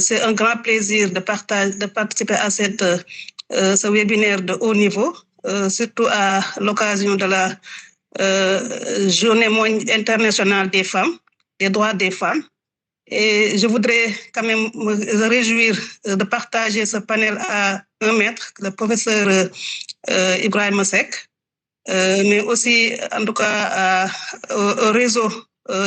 C'est un grand plaisir de participer à ce webinaire de haut niveau, surtout à l'occasion de la Journée internationale des femmes, des droits des femmes. Et je voudrais quand même me réjouir de partager ce panel à un maître, le professeur Ibrahim Seck, mais aussi en tout cas au réseau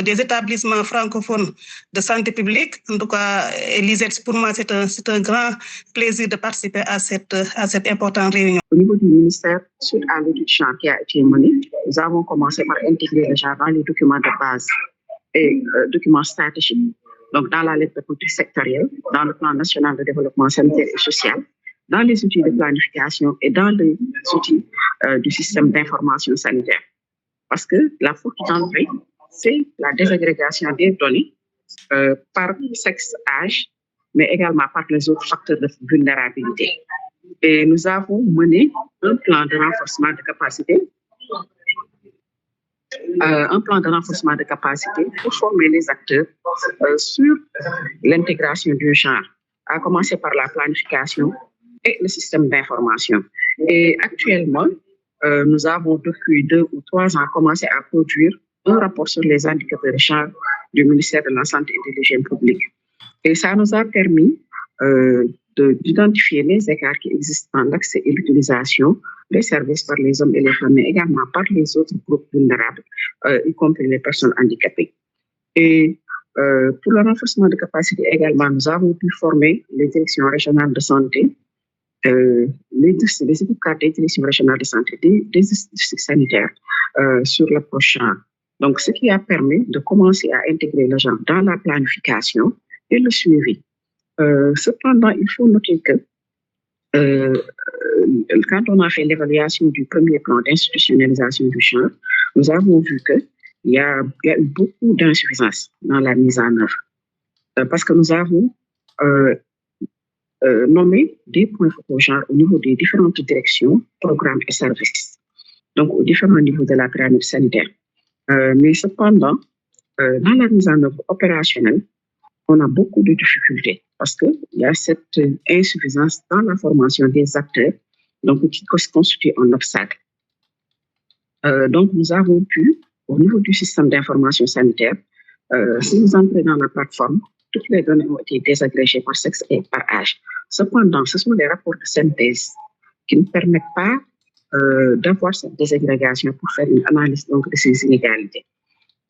des établissements francophones de santé publique. En tout cas, Elisette, pour moi, c'est un grand plaisir de participer à cette importante réunion. Au niveau du ministère, suite à l'étude champ qui a été menée, nous avons commencé par intégrer le genre dans les documents de base et documents stratégiques, donc dans la lettre de politique sectorielle, dans le plan national de développement sanitaire et social, dans les outils de planification et dans les outils du système d'information sanitaire. Parce que la porte d'entrée, c'est la désagrégation des données par sexe, âge, mais également par les autres facteurs de vulnérabilité. Et nous avons mené un plan de renforcement de capacité pour former les acteurs sur l'intégration du genre, à commencer par la planification et le système d'information. Et actuellement, nous avons depuis 2 ou 3 ans commencé à produire un rapport sur les indicateurs de genre du ministère de la Santé et de l'Hygiène publique. Et ça nous a permis d'identifier les écarts qui existent dans l'accès et l'utilisation des services par les hommes et les femmes, mais également par les autres groupes vulnérables, y compris les personnes handicapées. Et pour le renforcement de capacité également, nous avons pu former les directions régionales de santé, les équipes cadres des directions régionales de santé, des districts sanitaires sur l'approche genre. Donc, ce qui a permis de commencer à intégrer le genre dans la planification et le suivi. Cependant, il faut noter que quand on a fait l'évaluation du premier plan d'institutionnalisation du genre, nous avons vu qu'il y a eu beaucoup d'insuffisances dans la mise en œuvre. Parce que nous avons nommé des points focaux genre au niveau des différentes directions, programmes et services, donc aux différents niveaux de la pyramide sanitaire. Mais cependant, dans la mise en œuvre opérationnelle, on a beaucoup de difficultés parce qu'il y a cette insuffisance dans la formation des acteurs, donc qui constitue un obstacle. Donc, nous avons pu, au niveau du système d'information sanitaire, si vous entrez dans la plateforme, toutes les données ont été désagrégées par sexe et par âge. Cependant, ce sont des rapports de synthèse qui ne permettent pas d'avoir cette désagrégation pour faire une analyse donc, de ces inégalités.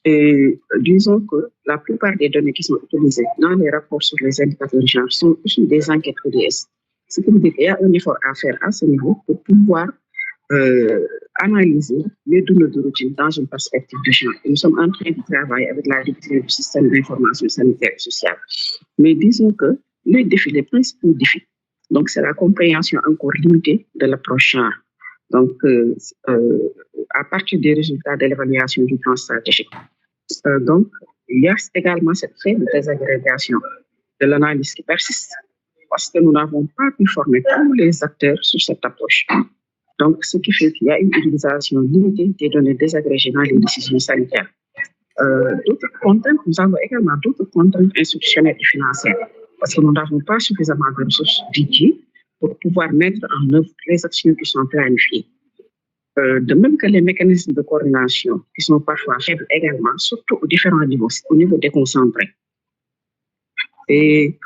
Et disons que la plupart des données qui sont utilisées dans les rapports sur les indicateurs de genre sont issues des enquêtes ODS. Ce qui veut dire qu'il y a un effort à faire à ce niveau pour pouvoir analyser les données de routine dans une perspective de genre. Et nous sommes en train de travailler avec la direction du système d'information sanitaire et sociale. Mais disons que les principaux défis, donc c'est la compréhension encore limitée de l'approche genre. Donc, à partir des résultats de l'évaluation du plan stratégique. Donc, il y a également cette faible désagrégation de l'analyse qui persiste parce que nous n'avons pas pu former tous les acteurs sur cette approche. Donc, ce qui fait qu'il y a une utilisation limitée des données désagrégées dans les décisions sanitaires. D'autres contraintes, nous avons également d'autres contraintes institutionnelles et financières parce que nous n'avons pas suffisamment de ressources dédiées pour pouvoir mettre en œuvre les actions qui sont planifiées. De même que les mécanismes de coordination qui sont parfois faibles également, surtout aux différents niveaux, au niveau déconcentré. Et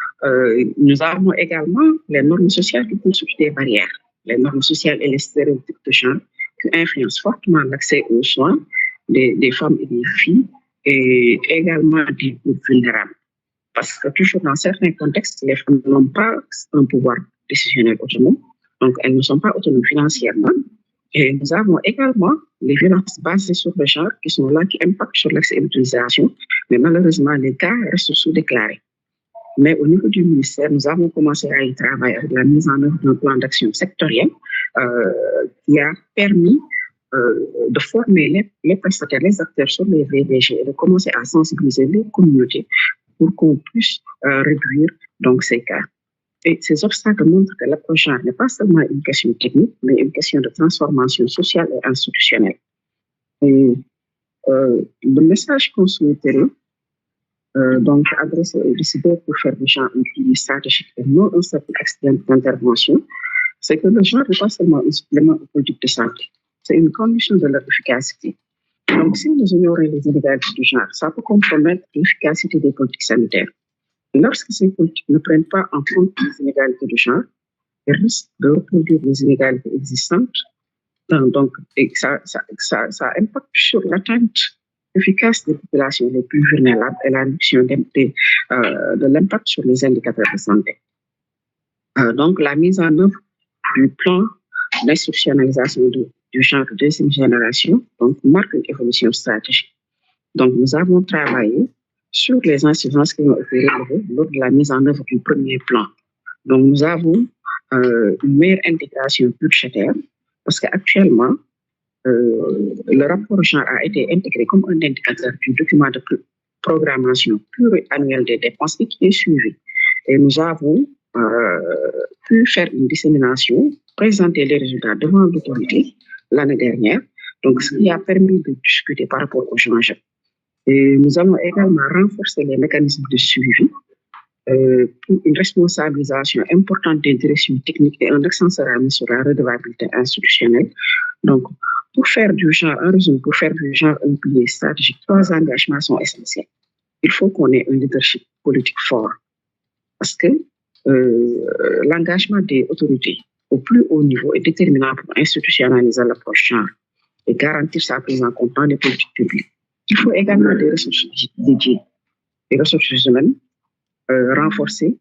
nous avons également les normes sociales qui constituent des barrières, les normes sociales et les stéréotypes de genre qui influencent fortement l'accès aux soins des femmes et des filles et également des groupes vulnérables. Parce que toujours dans certains contextes, les femmes n'ont pas un pouvoir décisionnel autonome, donc elles ne sont pas autonomes financièrement. Et nous avons également les violences basées sur le genre qui sont là, qui impactent sur l'accès et l'utilisation, mais malheureusement, les cas restent sous-déclarés. Mais au niveau du ministère, nous avons commencé à y travailler avec la mise en œuvre d'un plan d'action sectoriel qui a permis de former les prestataires, les acteurs sur les VDG et de commencer à sensibiliser les communautés pour qu'on puisse réduire donc, ces cas. Et ces obstacles montrent que l'approche genre n'est pas seulement une question technique, mais une question de transformation sociale et institutionnelle. Et le message qu'on souhaiterait donc adressé aux décideurs pour faire du genre un pilier stratégique et non un simple extrême d'intervention, c'est que le genre n'est pas seulement un supplément aux politiques de santé, c'est une condition de leur efficacité. Donc, si nous ignorons les inégalités du genre, ça peut compromettre l'efficacité des politiques sanitaires. Lorsque ces politiques ne prennent pas en compte les inégalités de genre, elles risquent de reproduire les inégalités existantes. Donc, ça impacte sur l'atteinte efficace des populations les plus vulnérables et la réduction de l'impact sur les indicateurs de santé. Donc, la mise en œuvre du plan d'institutionnalisation du genre de deuxième génération donc, marque une évolution stratégique. Donc, nous avons travaillé sur les incidences qui ont été relevées lors de la mise en œuvre du premier plan. Donc, nous avons une meilleure intégration budgétaire parce qu'actuellement, le rapport genre a été intégré comme un indicateur du document de programmation pluriannuelle des dépenses et qui est suivi. Et nous avons pu faire une dissémination, présenter les résultats devant l'autorité l'année dernière, donc ce qui a permis de discuter par rapport aux enjeux. Et nous allons également renforcer les mécanismes de suivi pour une responsabilisation importante des directions techniques et un accent sera mis sur la redevabilité institutionnelle. Donc, pour faire du genre, en résumé, pour faire du genre un pilier stratégique, 3 engagements sont essentiels. Il faut qu'on ait un leadership politique fort parce que l'engagement des autorités au plus haut niveau est déterminant pour institutionnaliser l'approche genre et garantir sa prise en compte dans les politiques publiques. Il faut également des ressources dédiées, des ressources humaines renforcées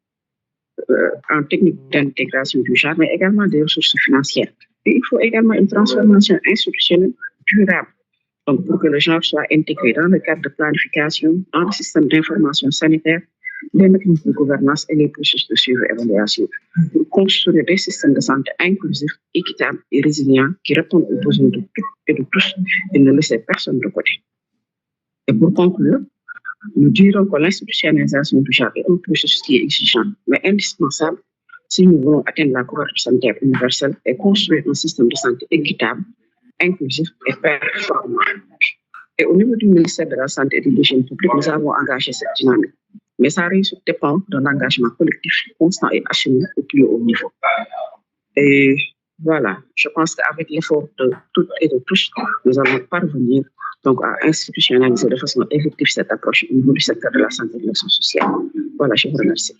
en technique d'intégration du genre, mais également des ressources financières. Et il faut également une transformation institutionnelle durable donc pour que le genre soit intégré dans le cadre de planification, dans le système d'information sanitaire, les mécanismes de gouvernance et les processus de suivi et évaluation pour construire des systèmes de santé inclusifs, équitables et résilients qui répondent aux besoins de toutes et de tous et ne laissent personne de côté. Et pour conclure, nous dirons que l'institutionnalisation du genre est un processus qui est exigeant, mais indispensable si nous voulons atteindre la couverture sanitaire universelle et construire un système de santé équitable, inclusif et performant. Et au niveau du ministère de la Santé et de l'Hygiène publique, nous avons engagé cette dynamique. Mais ça réussit dépend d'un engagement collectif constant et assumé au plus haut niveau. Et voilà, je pense qu'avec l'effort de toutes et de tous, nous allons parvenir donc à institutionnaliser de façon effective cette approche au niveau du secteur de la santé et de l'action sociale. Voilà, je vous remercie.